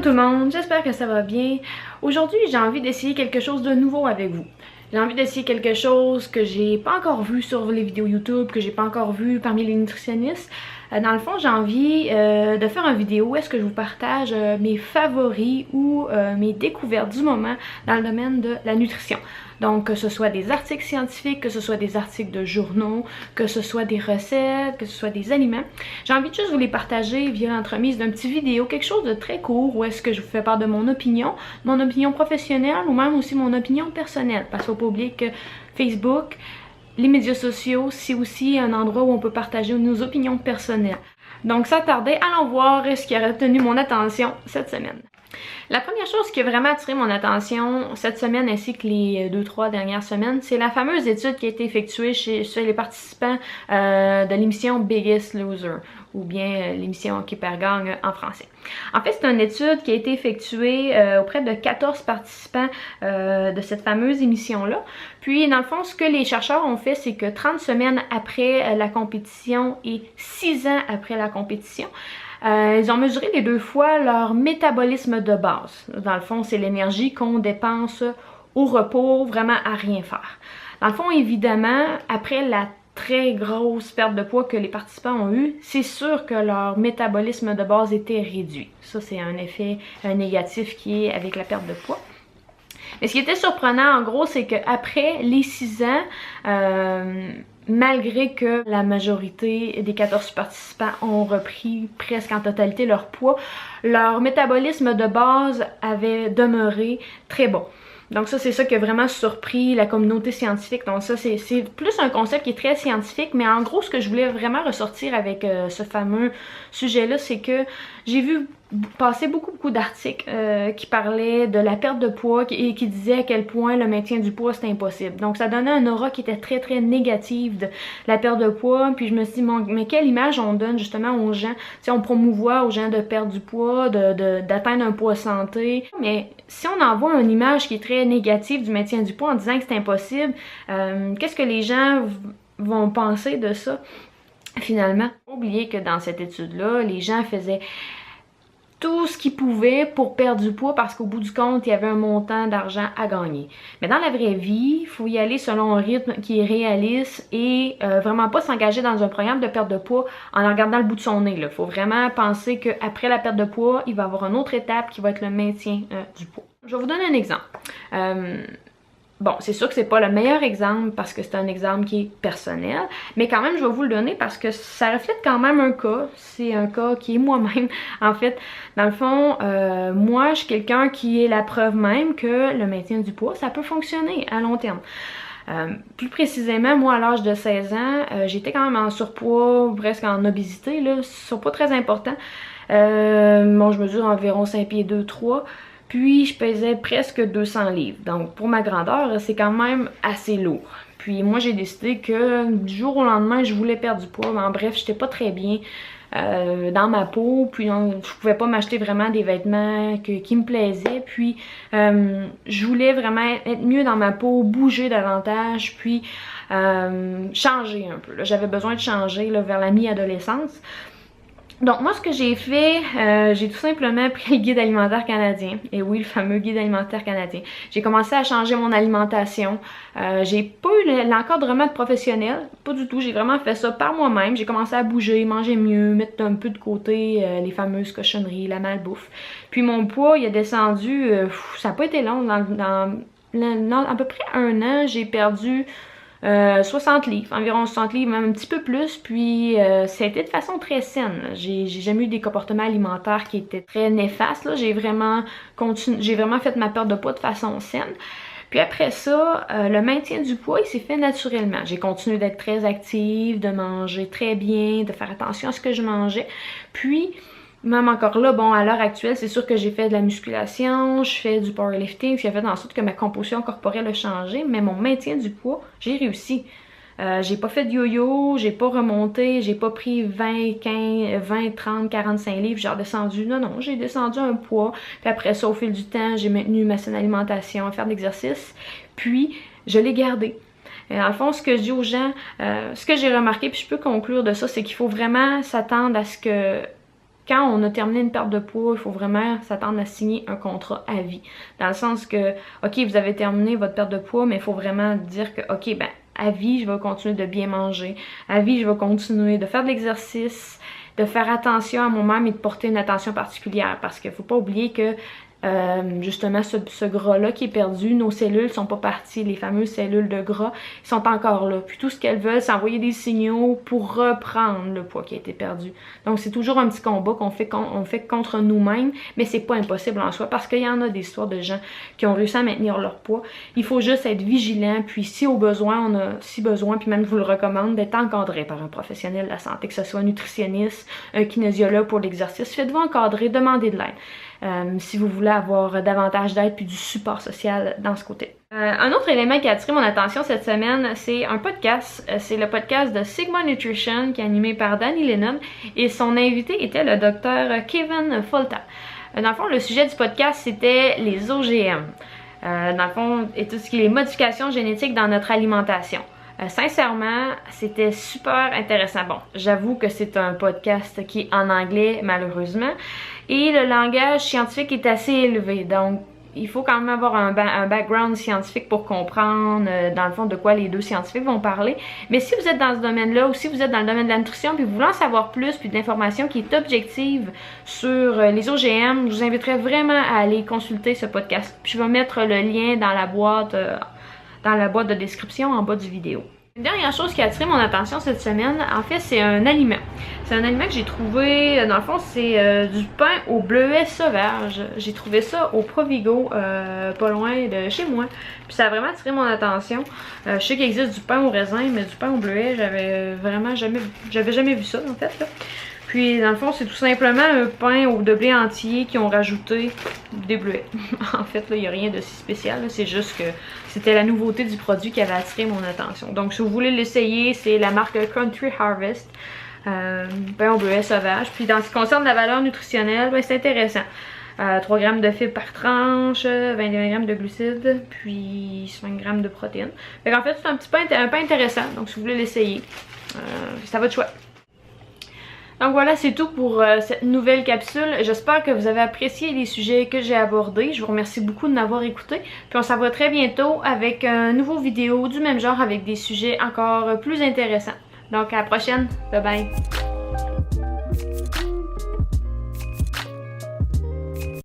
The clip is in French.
tout le monde, j'espère que ça va bien. Aujourd'hui, j'ai envie d'essayer quelque chose de nouveau avec vous. J'ai envie d'essayer quelque chose que j'ai pas encore vu sur les vidéos YouTube, que j'ai pas encore vu parmi les nutritionnistes. Dans le fond, j'ai envie de faire une vidéo où est-ce que je vous partage mes favoris ou mes découvertes du moment dans le domaine de la nutrition. Donc, que ce soit des articles scientifiques, que ce soit des articles de journaux, que ce soit des recettes, que ce soit des aliments. J'ai envie de juste vous les partager via l'entremise d'un petit vidéo, quelque chose de très court où est-ce que je vous fais part de mon opinion professionnelle ou même aussi mon opinion personnelle. Parce qu'il ne faut pas oublier que Facebook, les médias sociaux, c'est aussi un endroit où on peut partager nos opinions personnelles. Donc, sans tarder, allons voir ce qui a retenu mon attention cette semaine. La première chose qui a vraiment attiré mon attention cette semaine ainsi que les 2-3 dernières semaines, c'est la fameuse étude qui a été effectuée chez les participants de l'émission Biggest Loser, ou bien l'émission Qui perd gagne en français. En fait, c'est une étude qui a été effectuée auprès de 14 participants de cette fameuse émission-là. Puis, dans le fond, ce que les chercheurs ont fait, c'est que 30 semaines après la compétition et 6 ans après la compétition, ils ont mesuré les deux fois leur métabolisme de base. Dans le fond, c'est l'énergie qu'on dépense au repos, vraiment à rien faire. Dans le fond, évidemment, après la très grosse perte de poids que les participants ont eu, c'est sûr que leur métabolisme de base était réduit. Ça, c'est un effet négatif qui est avec la perte de poids. Mais ce qui était surprenant, en gros, c'est qu'après les 6 ans, malgré que la majorité des 14 participants ont repris presque en totalité leur poids, leur métabolisme de base avait demeuré très bon. Donc ça, c'est ça qui a vraiment surpris la communauté scientifique. Donc ça, c'est plus un concept qui est très scientifique, mais en gros, ce que je voulais vraiment ressortir avec ce fameux sujet-là, c'est que j'ai vu passer beaucoup d'articles qui parlaient de la perte de poids et qui disaient à quel point le maintien du poids c'était impossible. Donc ça donnait un aura qui était très négative de la perte de poids. Puis je me suis dit, mais quelle image on donne justement aux gens? T'sais, on promouvoit aux gens de perdre du poids, d'atteindre un poids santé. Mais si on envoie une image qui est très négative du maintien du poids en disant que c'est impossible, qu'est-ce que les gens vont penser de ça finalement? Oubliez que dans cette étude-là, les gens faisaient tout ce qu'ils pouvaient pour perdre du poids parce qu'au bout du compte, il y avait un montant d'argent à gagner. Mais dans la vraie vie, il faut y aller selon un rythme qui est réaliste et vraiment pas s'engager dans un programme de perte de poids en regardant le bout de son nez. Il faut vraiment penser qu'après la perte de poids, il va y avoir une autre étape qui va être le maintien du poids. Je vais vous donner un exemple. Bon, c'est sûr que c'est pas le meilleur exemple parce que c'est un exemple qui est personnel, mais quand même, je vais vous le donner parce que ça reflète quand même un cas. C'est un cas qui est moi-même. En fait, dans le fond, moi, je suis quelqu'un qui est la preuve même que le maintien du poids, ça peut fonctionner à long terme. Plus précisément, moi, à l'âge de 16 ans, j'étais quand même en surpoids, presque en obésité, là, surpoids très important. Bon, je mesure environ 5 pieds 2-3. Puis, je pesais presque 200 livres. Donc, pour ma grandeur, c'est quand même assez lourd. Puis, moi, j'ai décidé que du jour au lendemain, je voulais perdre du poids. Mais en bref, j'étais pas très bien dans ma peau. Puis, je pouvais pas m'acheter vraiment des vêtements qui me plaisaient. Puis, je voulais vraiment être mieux dans ma peau, bouger davantage. Puis, changer un peu. J'avais besoin de changer là, vers la mi-adolescence. Donc moi ce que j'ai fait, j'ai tout simplement pris le guide alimentaire canadien. Et oui, le fameux guide alimentaire canadien. J'ai commencé à changer mon alimentation. J'ai pas eu l'encadrement de professionnel, pas du tout. J'ai vraiment fait ça par moi-même. J'ai commencé à bouger, manger mieux, mettre un peu de côté les fameuses cochonneries, la malbouffe. Puis mon poids, il a descendu, ça n'a pas été long. Dans à peu près 1 an, j'ai perdu 60 livres, environ 60 livres, même un petit peu plus, puis ça a été de façon très saine. J'ai jamais eu des comportements alimentaires qui étaient très néfastes, là. J'ai vraiment fait ma perte de poids de façon saine. Puis après ça, le maintien du poids, il s'est fait naturellement. J'ai continué d'être très active, de manger très bien, de faire attention à ce que je mangeais. Puis, même encore là, bon, à l'heure actuelle, c'est sûr que j'ai fait de la musculation, je fais du powerlifting, ce qui a fait en sorte que ma composition corporelle a changé, mais mon maintien du poids, j'ai réussi. J'ai pas fait de yo-yo, j'ai pas remonté, j'ai pas pris 20, 30, 45 livres, j'ai redescendu. Non, j'ai descendu un poids. Puis après ça, au fil du temps, j'ai maintenu ma saine alimentation, à faire de l'exercice. Puis, je l'ai gardé. Dans le fond, ce que je dis aux gens, ce que j'ai remarqué, puis je peux conclure de ça, c'est qu'il faut vraiment s'attendre à ce que quand on a terminé une perte de poids, il faut vraiment s'attendre à signer un contrat à vie. Dans le sens que, ok, vous avez terminé votre perte de poids, mais il faut vraiment dire que, ok, ben, à vie, je vais continuer de bien manger. À vie, je vais continuer de faire de l'exercice, de faire attention à moi-même et de porter une attention particulière. Parce qu'il ne faut pas oublier que justement ce gras-là qui est perdu, nos cellules sont pas parties, les fameuses cellules de gras sont encore là. Puis tout ce qu'elles veulent, c'est envoyer des signaux pour reprendre le poids qui a été perdu. Donc c'est toujours un petit combat qu'on fait, contre nous-mêmes, mais c'est pas impossible en soi parce qu'il y en a des histoires de gens qui ont réussi à maintenir leur poids. Il faut juste être vigilant, puis si besoin, puis même je vous le recommande, d'être encadré par un professionnel de la santé, que ce soit un nutritionniste, un kinésiologue pour l'exercice. Faites-vous encadrer, demandez de l'aide. Si vous voulez avoir davantage d'aide puis du support social dans ce côté. Un autre élément qui a attiré mon attention cette semaine, c'est un podcast. C'est le podcast de Sigma Nutrition qui est animé par Danny Lennon et son invité était le docteur Kevin Folta. Dans le fond, le sujet du podcast, c'était les OGM. Dans le fond, et tout ce qui est les modifications génétiques dans notre alimentation. Sincèrement, c'était super intéressant. Bon, j'avoue que c'est un podcast qui est en anglais, malheureusement, et le langage scientifique est assez élevé, donc il faut quand même avoir un background scientifique pour comprendre, dans le fond, de quoi les deux scientifiques vont parler. Mais si vous êtes dans ce domaine-là, ou si vous êtes dans le domaine de la nutrition, puis vous voulez en savoir plus, puis d'informations qui est objective sur les OGM, je vous inviterais vraiment à aller consulter ce podcast. Puis je vais mettre le lien dans la boîte de description en bas du vidéo. Une dernière chose qui a attiré mon attention cette semaine, en fait, c'est un aliment. C'est un aliment que j'ai trouvé, dans le fond, c'est du pain au bleuet sauvage. J'ai trouvé ça au Provigo, pas loin de chez moi. Puis ça a vraiment attiré mon attention. Je sais qu'il existe du pain au raisin, mais du pain au bleuet, j'avais jamais vu ça, en fait, là. Puis, dans le fond, c'est tout simplement un pain de blé entier qui ont rajouté des bleuets. En fait, là, il n'y a rien de si spécial. C'est juste que c'était la nouveauté du produit qui avait attiré mon attention. Donc, si vous voulez l'essayer, c'est la marque Country Harvest. Pain au bleuet sauvage. Puis, dans ce qui concerne la valeur nutritionnelle, ben, c'est intéressant. 3 grammes de fibres par tranche, 21 grammes de glucides, puis 5 grammes de protéines. Fait qu'en fait, c'est un pain intéressant. Donc, si vous voulez l'essayer, c'est à votre choix. Donc voilà, c'est tout pour cette nouvelle capsule. J'espère que vous avez apprécié les sujets que j'ai abordés. Je vous remercie beaucoup de m'avoir écouté. Puis on se revoit très bientôt avec un nouveau vidéo du même genre avec des sujets encore plus intéressants. Donc à la prochaine. Bye bye.